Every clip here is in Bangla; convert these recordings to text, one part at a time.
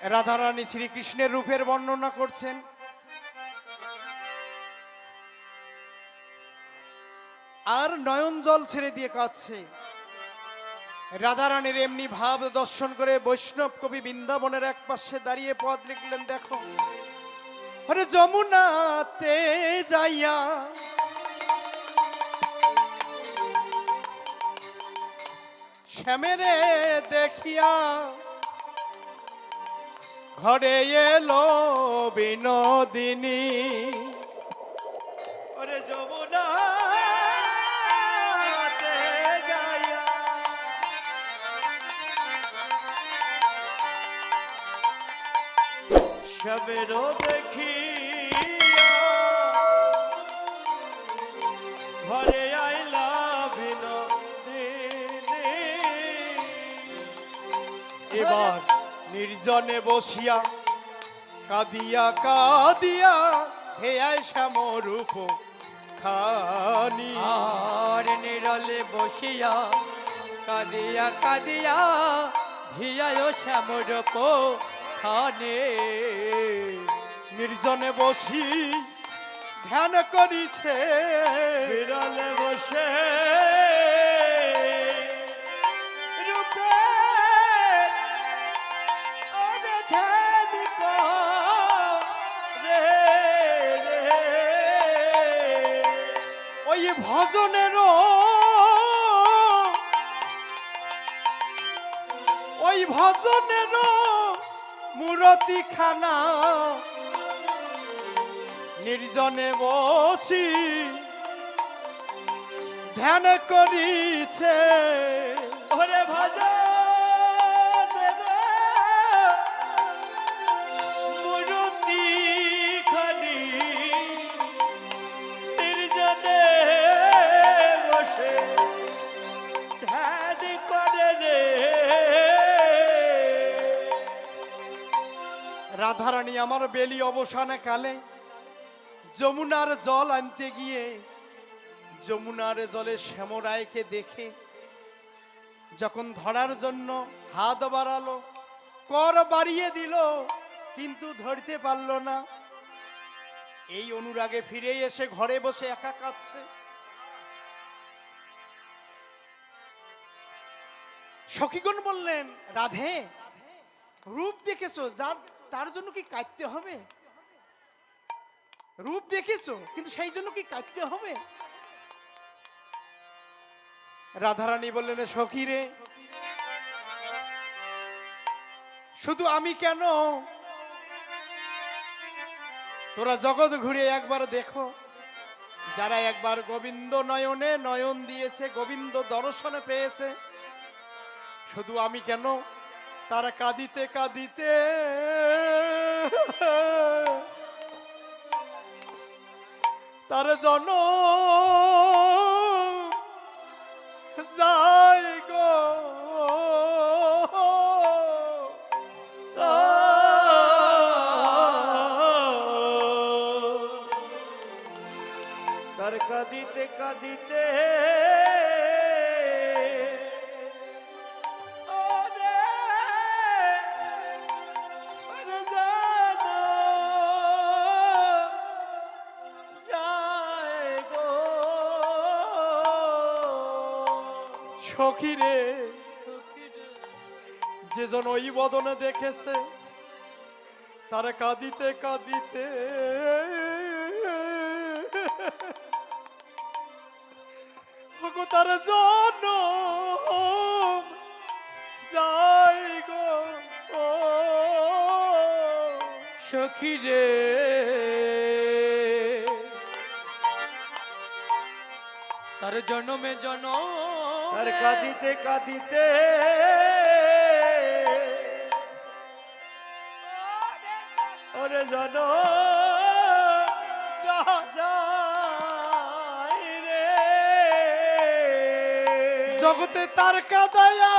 রাধারানী শ্রীকৃষ্ণের রূপের বর্ণনা করছেন। আর নয়ন জল ছেড়ে দিয়ে কাঁদছে। রাধারানীর এমনি ভাব দর্শন করে বৈষ্ণব কবি বৃন্দাবনের এক পাশে দাঁড়িয়ে পদ লিখলেন, দেখো আরে যমুনাতে যাইয়া শ্যামেরে দেখিয়া ঘরে এলো বিনোদিনী। ওরে যমুনাতে যাইয়া শ্যামেরও দেখিয়া ঘরে আইলা বিনোদিনী। এবার নির্জনে বসিয়া কাঁদিয়া কাঁদিয়া হেয়ায় শ্যামরূপ খানি। আর নিরলে বসিয়া কাঁদিয়া কাঁদিয়া ধিয়ায় শ্যামরূপ খানে। নির্জনে বসি ধ্যান করিছে বিরলে বসে রূপে ওরে ধ্যান করে রে। ওই ভজনেরও মূরতি খানা নির্জনে বসি ধ্যান করিছে। ওরে ভজন মূর্তি খানি নির্জনে বসে ধ্যান করে রে। রাধারানী আমার বেলি অবসানে কালে যমুনার জল আনতে গিয়ে যমুনার জলে শ্যামরায়কে দেখে যখন ধরার জন্য হাত বাড়ালো, কর বাড়িয়ে দিল, কিন্তু ধরতে পারল না। এই অনুরাগে ফিরে এসে ঘরে বসে একা কাঁদছে। সখীগণ বললেন, রাধে রূপ দেখেছো, তার জন্য কি কাঁদতে হবে? রূপ দেখেছো কিন্তু সেই জন্য কি কাঁদতে হবে? রাধারানী বললেন, সখী রে শুধু আমি কেন, তোরা জগৎ ঘুরে একবার দেখো, যারা একবার গোবিন্দ নয়নে নয়ন দিয়েছে, গোবিন্দ দর্শনে পেয়েছে, শুধু আমি কেন, তারা কাঁদিতে কাঁদিতে তার জন যাই গো। তার কাঁদিতে কাঁদিতে সখী রে যে জন ওই বদনে দেখেছে, তারা কাঁদিতে কাঁদিতে তার জন যাই গো। সখী রে তার জনমে জনম তার কাঁদিতে কাঁদিতে ওরে জন যাই রে। জগতে তার কাদায়া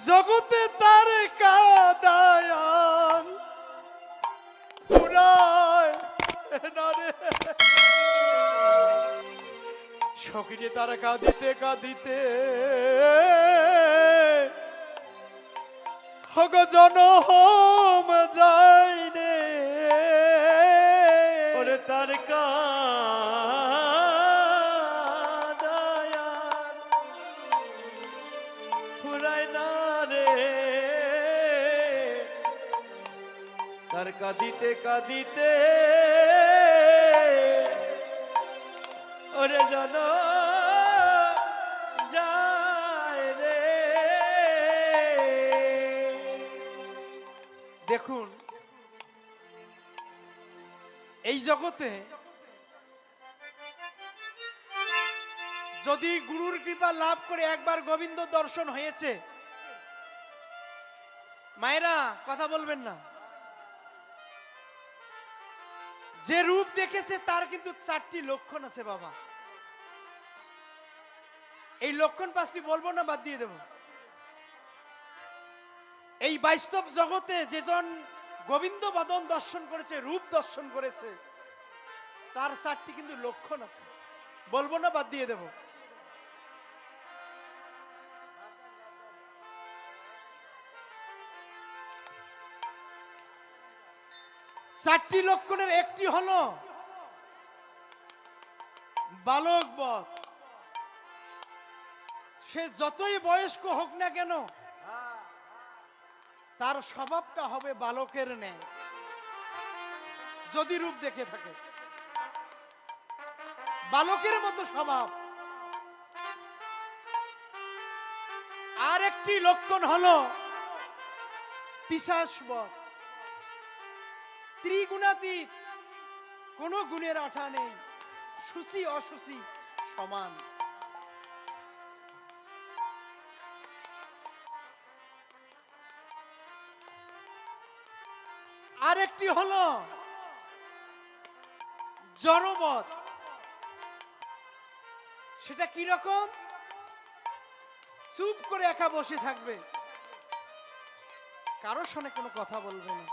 জগতে তার কাদায়ান পুরায় না রে। সখিরে তার কাঁদিতে কাঁদিতে হগ জনম যায় রে। ওরে তার কাদায়ার ফুরায় না রে, তার কাঁদিতে কাঁদিতে ওরে জন যায় রে। দেখুন এই জগতে যদি গুরুর কৃপা লাভ করে একবার গোবিন্দ দর্শন হয়েছে, মায়েরা কথা বলবেন না, যে রূপ দেখেছে তার কিন্তু 4টি লক্ষণ আছে বাবা। এই লক্ষণ 5টি বলবো না, বাদ দিয়ে দেব। এই বাস্তব জগতে যেজন গোবিন্দ বদন দর্শন করেছে, রূপ দর্শন করেছে, তার 4টি কিন্তু লক্ষণ আছে, বলবো না, বাদ দিয়ে দেব। চারটি লক্ষণের একটি হলো বালক বধ। সে যতই বয়স্ক হোক না কেন তার স্বভাবটা হবে বালকের ন্যায়, যদি রূপ দেখে থাকে বালকের মতো স্বভাব। আর একটি লক্ষণ হলো পিশাচ বধ। ত্রিগুণাতীত, কোনো গুণের আঠা নেই, সুচি অসুচি সমান। আরেকটি হলো জড়বধ। সেটা কি রকম? চুপ করে একা বসে থাকবে, কারোর সঙ্গে কোনো কথা বলবে না।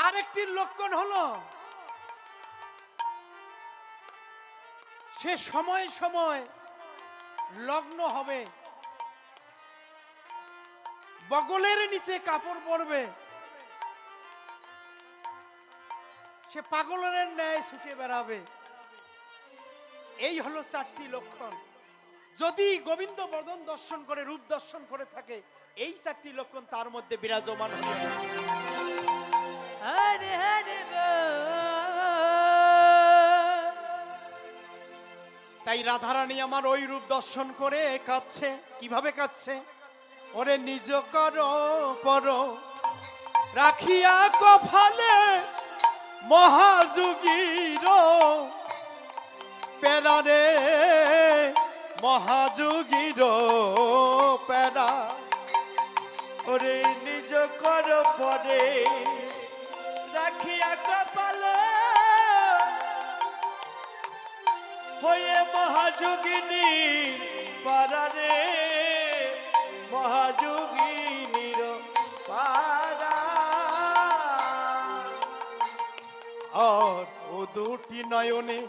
আরেকটি লক্ষণ হলো সে সময় সময় লগ্ন হবে, বগলের নিচে কাপড় পরবে, সে পাগলের ন্যায় ছুটে বেড়াবে। এই হলো 4টি লক্ষণ। যদি গোবিন্দ বদন দর্শন করে, রূপ দর্শন করে থাকে, এই 4টি লক্ষণ তার মধ্যে বিরাজমান হয়ে হরে হরে তাই রাধারানী আমার ওই রূপ দর্শন করে কাঁদছে। কিভাবে কাঁদছে? ওরে নিজ কর পর রাখিয়া কফালে মহাযুগীর পেরা রে, মহাযুগীর পেরা। ওরে নিজ কর পরে রাখিয়া কপালে হয়ে মহাযোগিনী পারারে, মহাযোগিনীর পারা। আর ও দুটি নয়নে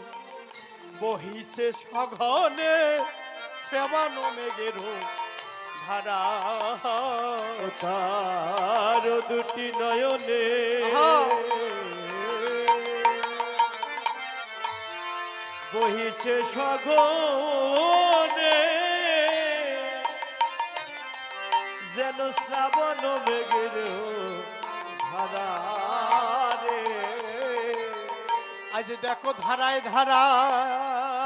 বহিছে সঘনে শ্রাবণ মেঘের ধারা। তার দুটি নয়নে আহা। বহিছে সঘনে যেন শ্রাবণ মেঘের ধারা রে। আজ দেখো ধারায় ধারায়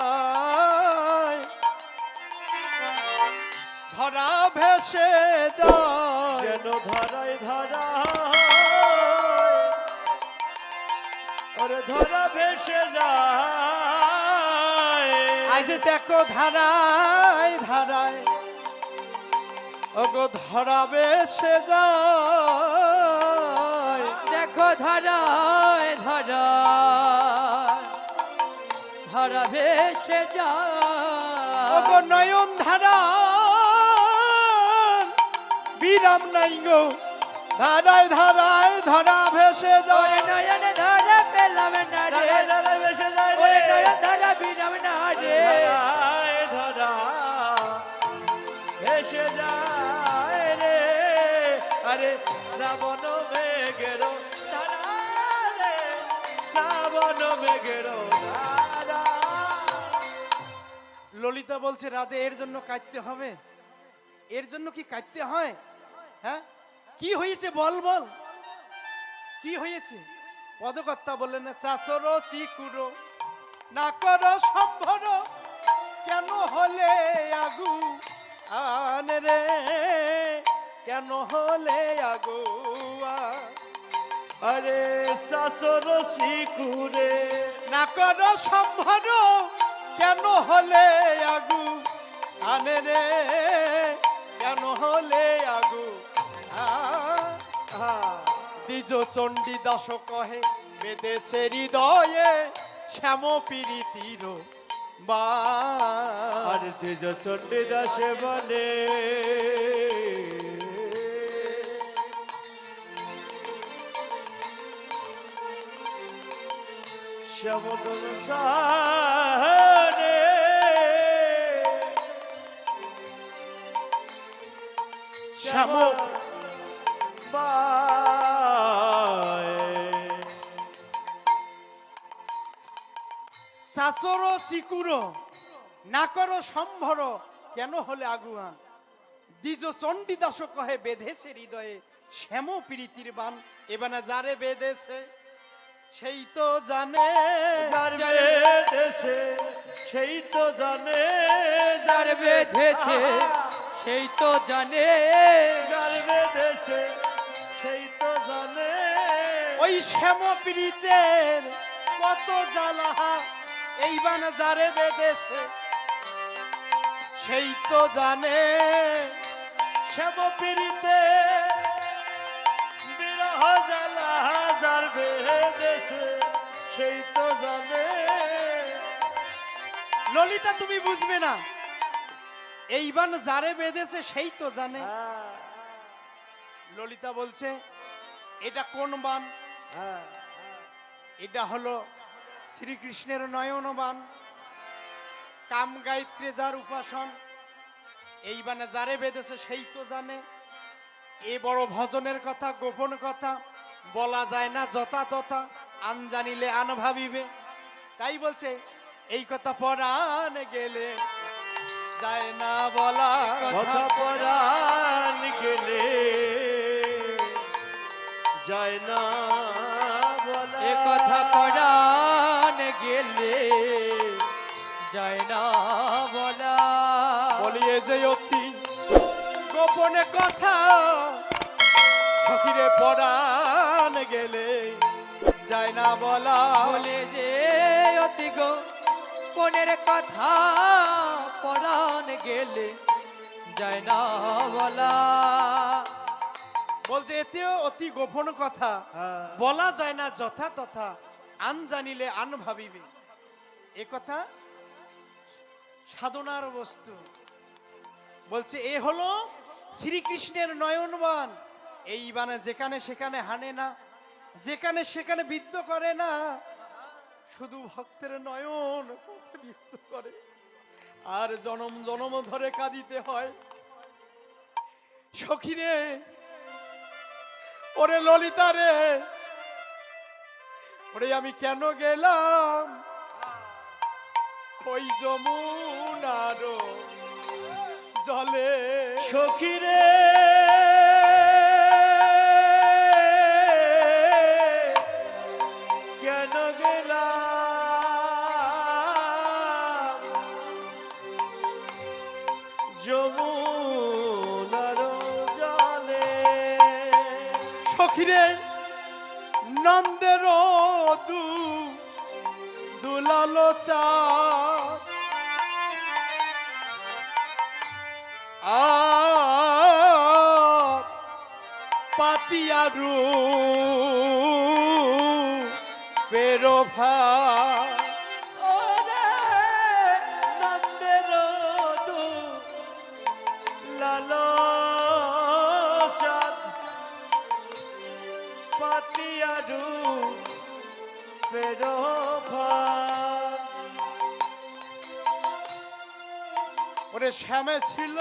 ধরা ভেসে যায়, যেন ধারায় ধারা ওরে ধরা ভেসে যায়। আজ দেখো ধারায় ধারায় ওগো ধরা ভেসে যায়। দেখো ধরায় ধরা ধরা ভেসে ওগো যায়। নয়ন ধারা বিরাম নাই গো ধারায় ধারায় ধরা ভেসে ওরে যায় নয়ন ধারা পেলাম না রে ধারায় ধারায় ভেসে যায় ওরে রে নয়ন ধারা বিরাম না রে ধারায় ধারা ভেসে যায় রে আরে শ্রাবণ মেঘের ধারা রে শ্রাবণ মেঘের ধারা। ললিতা বলছে রাধে এর জন্য কাঁদতে হবে? এর জন্য কি কাঁদতে হয়? হ্যাঁ, কি হয়েছে বল বল, কি হয়েছে? পদকর্তা বললেন চাচর চিকুরো না করো সম্ভর, কেন হলে আগু আন রে, কেন হলে আগু আরে শাসর শিকুরে না করো সম্ভর, কেন হলে আগু আনে রে, কেন হলে আগু দ্বিজ চণ্ডী দাস কহে বেঁধেছে হৃদয়ে শ্যাম পীড়িতির বা আর তেজ চণ্ডী দাসে বলে শ্যামদন সারে শ্যাম চাচর চিকুর না করো সম্ভর, কেন হলে আগুয়া দ্বিজ চণ্ডী দাস কহে বেঁধেছে হৃদয়ে শ্যাম প্রীতির বান। এবারে যারে বেঁধেছে সেই তো জানে, যার বেঁধেছে সেই তো জানে, যার বেঁধেছে সেই তো জানে, যার বেঁধেছে সেই তো জানে। ওই শ্যাম প্রীতের কত জ্বালা এই বান যারে বেঁধেছে সেই তো জানে। শ্যাম পীড়িতে বিরহ জ্বালা যার বেঁধেছে সেই তো জানে। ললিতা তুমি বুঝবে না, এই বান যারে বেঁধেছে সেই তো জানে। ললিতা বলছে এটা কোন বান? এটা হলো শ্রীকৃষ্ণের নয়ন বান, কাম গায়ত্রী যার উপাসন, এই বানে যারে বেঁধেছে সেই তো জানে। এ বড় ভজনের কথা, গোপন কথা বলা যায় না যথা তথা, আন জানিলে আন ভাবিবে। তাই বলছে এই কথা পরাণ গেলে যায় না বলা, কথা পরাণ গেলে যায় না বলা। এ কথা পরাণ গেলে যায় না বলা। বলিয়ে যে অতি গোপনে কথা, সখিরে পরাণ গেলে যায় না বলা। বলে যে অতি গো কোনের কথা পরাণ গেলে যায় না বলা। বলছে এতেও অতি গোপন কথা বলা যায় না যথা তথা, আন জানিলে আন ভাবিবে। এ কথা সাধনার বস্তু। বলছে এ হলো শ্রীকৃষ্ণের নয়নবান, এই বানে যেখানে সেখানে হানে না, যেখানে সেখানে বিদ্ধ করে না, শুধু ভক্তের নয়ন বিদ্ধ করে, আর জনম জনম ধরে কাঁদিতে হয়। সখিরে, ওরে ললিতা রে, ওরে আমি কেন গেলাম ওই যমুনার জলে? সখিরে কেন গেলাম যমুনার জলে? সখিরে নন্দের দুলালো চা পাতিয়ারু পেরোফা ওরে নন্দের লালো চাঁদ বেরোভান ওরে শ্যামে ছিল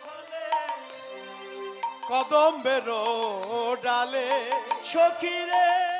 চলে কদম বেরো ডালে সখী রে